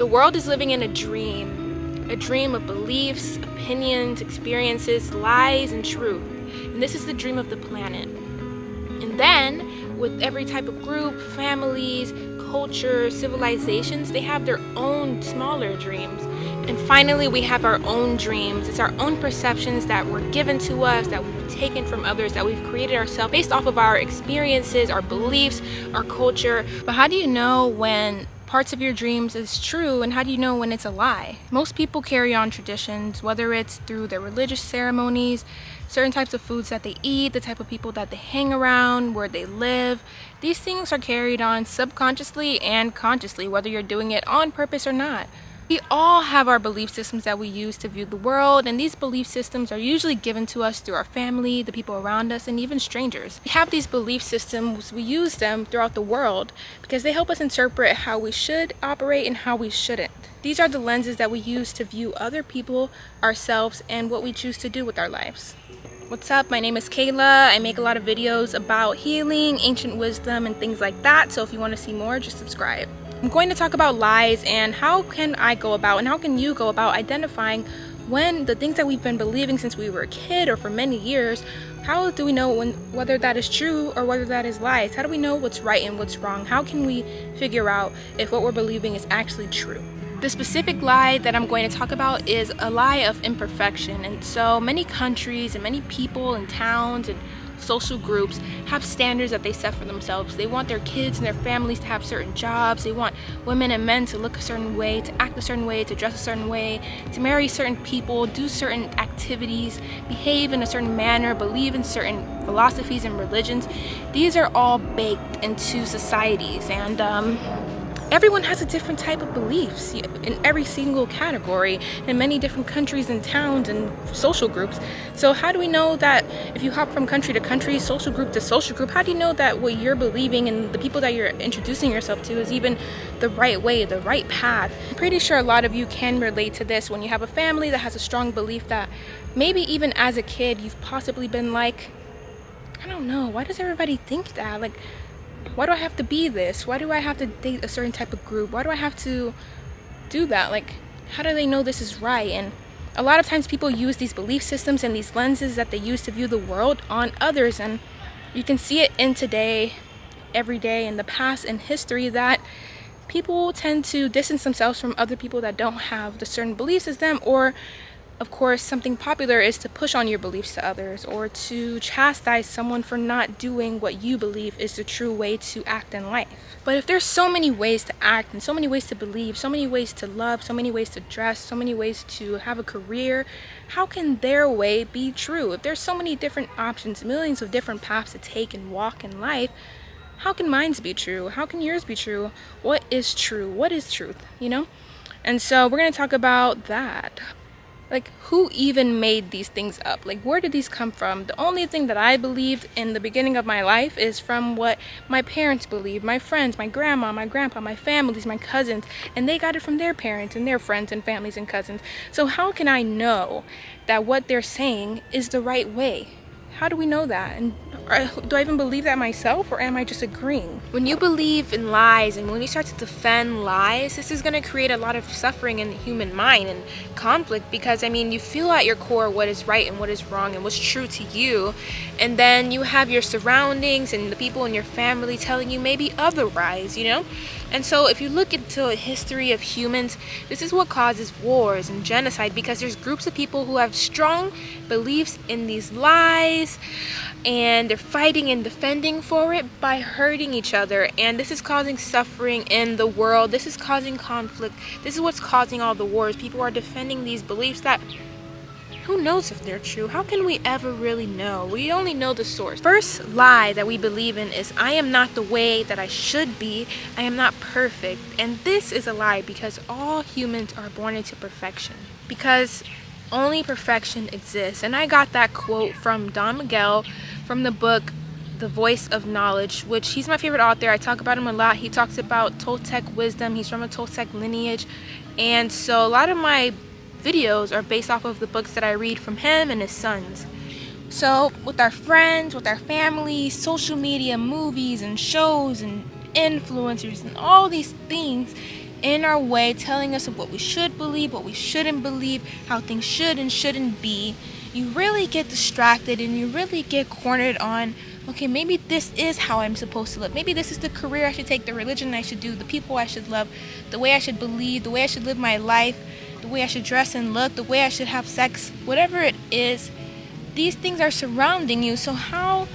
The world is living in a dream of beliefs, opinions, experiences, lies, and truth. And this is the dream of the planet. And then, with every type of group, families, culture, civilizations, they have their own smaller dreams. And finally, we have our own dreams. It's our own perceptions that were given to us, that we've taken from others, that we've created ourselves based off of our experiences, our beliefs, our culture. But how do you know when parts of your dreams is true, and how do you know when it's a lie? Most people carry on traditions, whether it's through their religious ceremonies, certain types of foods that they eat, the type of people that they hang around, where they live. These things are carried on subconsciously and consciously, whether you're doing it on purpose or not. We all have our belief systems that we use to view the world, and these belief systems are usually given to us through our family, the people around us, and even strangers. We have these belief systems, we use them throughout the world because they help us interpret how we should operate and how we shouldn't. These are the lenses that we use to view other people, ourselves, and what we choose to do with our lives. What's up? My name is Kayla. I make a lot of videos about healing, ancient wisdom, and things like that, so if you want to see more, just subscribe. I'm going to talk about lies and how can I go about and how can you go about identifying when the things that we've been believing since we were a kid or for many years, how do we know whether that is true or whether that is lies? How do we know what's right and what's wrong? How can we figure out if what we're believing is actually true? The specific lie that I'm going to talk about is a lie of imperfection. And so many countries and many people and towns and social groups have standards that they set for themselves. They want their kids and their families to have certain jobs. They want women and men to look a certain way, to act a certain way, to dress a certain way, to marry certain people, do certain activities, behave in a certain manner, believe in certain philosophies and religions. These are all baked into societies, and everyone has a different type of beliefs in every single category in many different countries and towns and social groups. So how do we know that if you hop from country to country, social group to social group, how do you know that what you're believing and the people that you're introducing yourself to is even the right way, the right path? I'm pretty sure a lot of you can relate to this when you have a family that has a strong belief that maybe even as a kid you've possibly been like, I don't know, why does everybody think that? Like, why do I have to be this? Why do I have to date a certain type of group? Why do I have to do that? Like, how do they know this is right? And a lot of times people use these belief systems and these lenses that they use to view the world on others. And you can see it in today, every day, in the past, in history, that people tend to distance themselves from other people that don't have the certain beliefs as them, or of course, something popular is to push on your beliefs to others or to chastise someone for not doing what you believe is the true way to act in life. But if there's so many ways to act and so many ways to believe, so many ways to love, so many ways to dress, so many ways to have a career, how can their way be true? If there's so many different options, millions of different paths to take and walk in life, how can mine be true? How can yours be true? What is true? What is truth? You know? And so we're going to talk about that. Like, who even made these things up? Like, where did these come from? The only thing that I believed in the beginning of my life is from what my parents believed, my friends, my grandma, my grandpa, my families, my cousins, and they got it from their parents and their friends and families and cousins. So how can I know that what they're saying is the right way? How do we know that? And do I even believe that myself, or am I just agreeing? When you believe in lies and when you start to defend lies, this is going to create a lot of suffering in the human mind and conflict, because I mean, you feel at your core what is right and what is wrong and what's true to you, and then you have your surroundings and the people in your family telling you maybe otherwise, you know? And so if you look into a history of humans, this is what causes wars and genocide, because there's groups of people who have strong beliefs in these lies, and they're fighting and defending for it by hurting each other. And this is causing suffering in the world. This is causing conflict. This is what's causing all the wars. People are defending these beliefs that, who knows if they're true? How can we ever really know? We only know the source. First lie that we believe in is, I am not the way that I should be. I am not perfect. And this is a lie, because all humans are born into perfection. Because only perfection exists. And I got that quote from Don Miguel from the book The Voice of Knowledge, which he's my favorite author. I talk about him a lot. He talks about Toltec wisdom. He's from a Toltec lineage. And so a lot of my videos are based off of the books that I read from him and his sons. So with our friends, with our family, social media, movies and shows and influencers and all these things, in our way, telling us of what we should believe, what we shouldn't believe, how things should and shouldn't be, you really get distracted and you really get cornered on, okay, maybe this is how I'm supposed to live. Maybe this is the career I should take, the religion I should do, the people I should love, the way I should believe, the way I should live my life, the way I should dress and look, the way I should have sex, whatever it is. These things are surrounding you. So how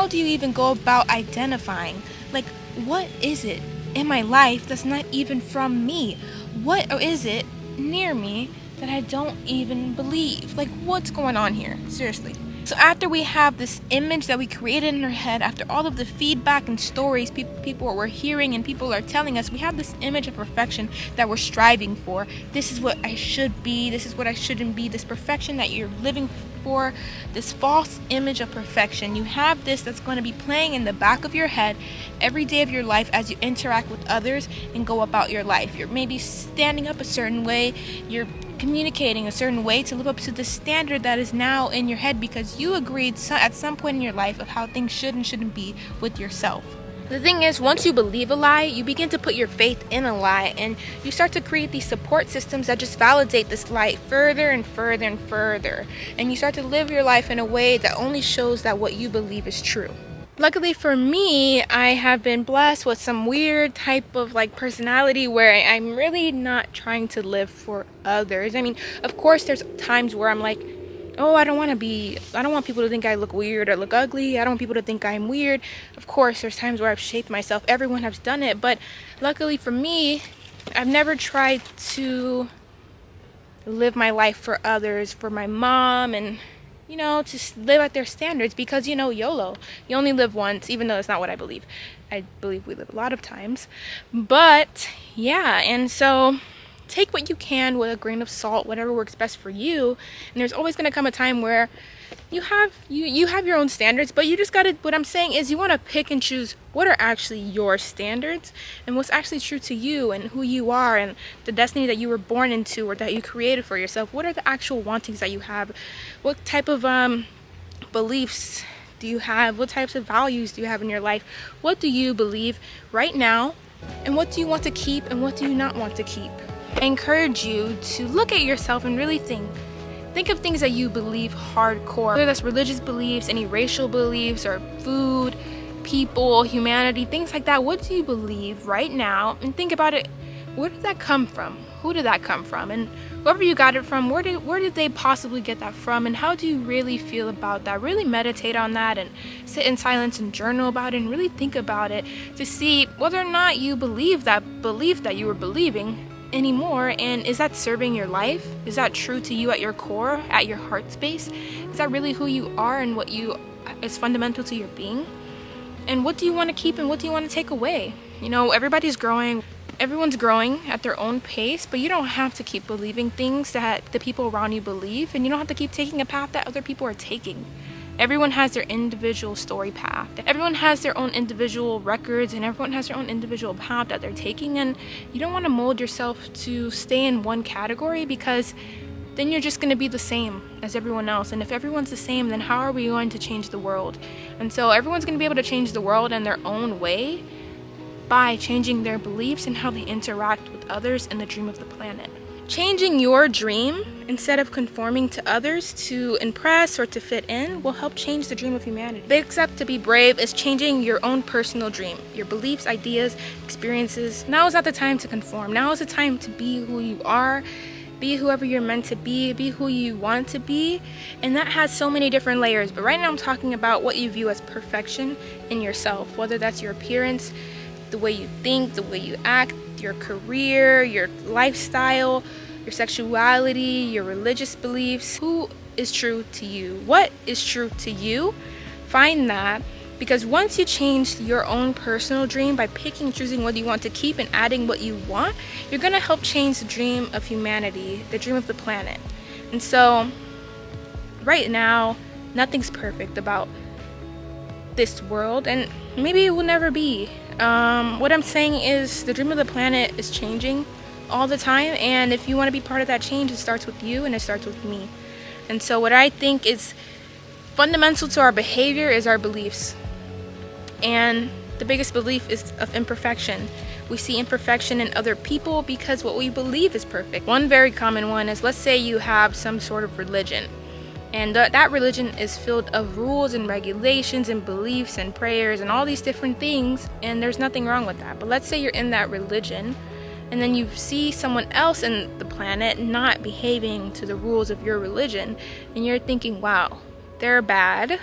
do you even go about identifying? Like, what is it in my life that's not even from me? What is it near me that I don't even believe? Like, what's going on here? Seriously. So after we have this image that we created in our head, after all of the feedback and stories people were hearing and people are telling us, we have this image of perfection that we're striving for. This is what I should be. This is what I shouldn't be. This perfection that you're living for, this false image of perfection. You have this that's going to be playing in the back of your head every day of your life as you interact with others and go about your life. You're maybe standing up a certain way. You're communicating a certain way to live up to the standard that is now in your head because you agreed at some point in your life of how things should and shouldn't be with yourself. The thing is, once you believe a lie, you begin to put your faith in a lie, and you start to create these support systems that just validate this lie further and further and further. And you start to live your life in a way that only shows that what you believe is true. Luckily for me, I have been blessed with some weird type of personality where I'm really not trying to live for others. I mean, of course, there's times where I'm like, oh, I don't want people to think I look weird or look ugly. I don't want people to think I'm weird. Of course, there's times where I've shaped myself. Everyone has done it. But luckily for me, I've never tried to live my life for others, for my mom, and to live at their standards because, YOLO. You only live once, even though that's not what I believe. I believe we live a lot of times. But, yeah, and so take what you can with a grain of salt, whatever works best for you. And there's always going to come a time where you have your own standards, but you just got to, what I'm saying is you want to pick and choose what are actually your standards and what's actually true to you and who you are and the destiny that you were born into or that you created for yourself. What are the actual wantings that you have? What type of beliefs do you have? What types of values do you have in your life? What do you believe right now? And what do you want to keep and what do you not want to keep? I encourage you to look at yourself and really think of things that you believe hardcore, whether that's religious beliefs, any racial beliefs, or food, people, humanity, things like that. What do you believe right now? And think about it. Where did that come from? Who did that come from? And whoever you got it from, where did they possibly get that from? And how do you really feel about that? Really meditate on that and sit in silence and journal about it and really think about it to see whether or not you believe that belief that you were believing anymore, and is that serving your life? Is that true to you at your core, at your heart space? Is that really who you are and what you is fundamental to your being? And what do you want to keep and what do you want to take away? Everybody's growing. Everyone's growing at their own pace, but you don't have to keep believing things that the people around you believe, and you don't have to keep taking a path that other people are taking. Everyone has their individual story path. Everyone has their own individual records, and everyone has their own individual path that they're taking, and you don't want to mold yourself to stay in one category because then you're just going to be the same as everyone else. And if everyone's the same, then how are we going to change the world? And so everyone's going to be able to change the world in their own way by changing their beliefs and how they interact with others in the dream of the planet. Changing your dream instead of conforming to others to impress or to fit in will help change the dream of humanity. The big step to be brave is changing your own personal dream, your beliefs, ideas, experiences. Now is not the time to conform. Now is the time to be who you are, be whoever you're meant to be who you want to be. And that has so many different layers. But right now I'm talking about what you view as perfection in yourself, whether that's your appearance, the way you think, the way you act, your career, your lifestyle, your sexuality, your religious beliefs. Who is true to you? What is true to you? Find that, because once you change your own personal dream by picking and choosing what you want to keep and adding what you want, you're going to help change the dream of humanity, the dream of the planet. And so right now, nothing's perfect about this world, and maybe it will never be. What I'm saying is the dream of the planet is changing all the time, and if you want to be part of that change, it starts with you and it starts with me. And so what I think is fundamental to our behavior is our beliefs, and the biggest belief is of imperfection. We see imperfection in other people because what we believe is perfect. One very common one is, let's say you have some sort of religion, and that religion is filled of rules and regulations and beliefs and prayers and all these different things, and there's nothing wrong with that. But let's say you're in that religion, and then you see someone else in the planet not behaving to the rules of your religion, and you're thinking, wow, they're bad,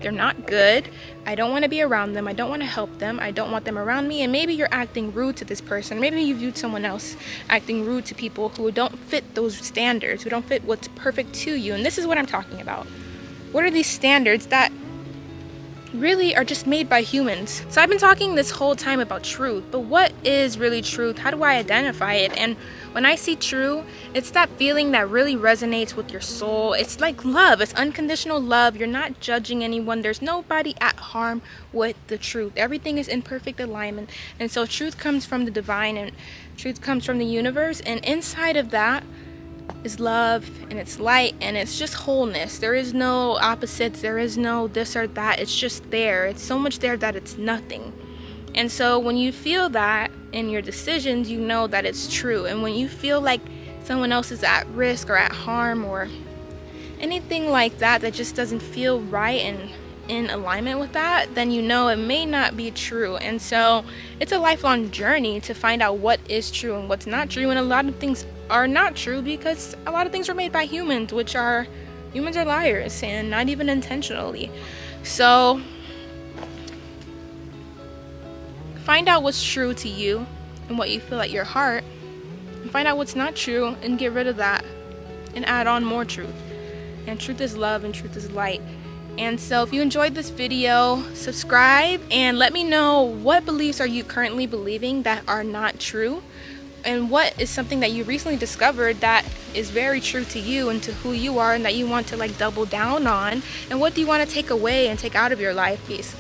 they're not good, I don't want to be around them, I don't want to help them, I don't want them around me. And maybe you're acting rude to this person. Maybe you viewed someone else acting rude to people who don't fit those standards, who don't fit what's perfect to you. And this is what I'm talking about. What are these standards that really are just made by humans? So I've been talking this whole time about truth, but what is really truth? How do I identify it? And when I see true, it's that feeling that really resonates with your soul. It's like love. It's unconditional love. You're not judging anyone. There's nobody at harm with the truth. Everything is in perfect alignment. And so truth comes from the divine, and truth comes from the universe, and inside of that is love, and it's light, and it's just wholeness. There is no opposites, there is no this or that. It's just there. It's so much there that it's nothing. And so when you feel that in your decisions, you know that it's true. And when you feel like someone else is at risk or at harm or anything like that that just doesn't feel right and in alignment with that, then you know it may not be true. And so it's a lifelong journey to find out what is true and what's not true. And a lot of things are not true because a lot of things are made by humans, humans are liars, and not even intentionally. So find out what's true to you and what you feel at your heart, and find out what's not true and get rid of that and add on more truth. And truth is love, and truth is light. And so if you enjoyed this video, subscribe and let me know what beliefs are you currently believing that are not true, and what is something that you recently discovered that is very true to you and to who you are, and that you want to like double down on, and what do you want to take away and take out of your life. Peace.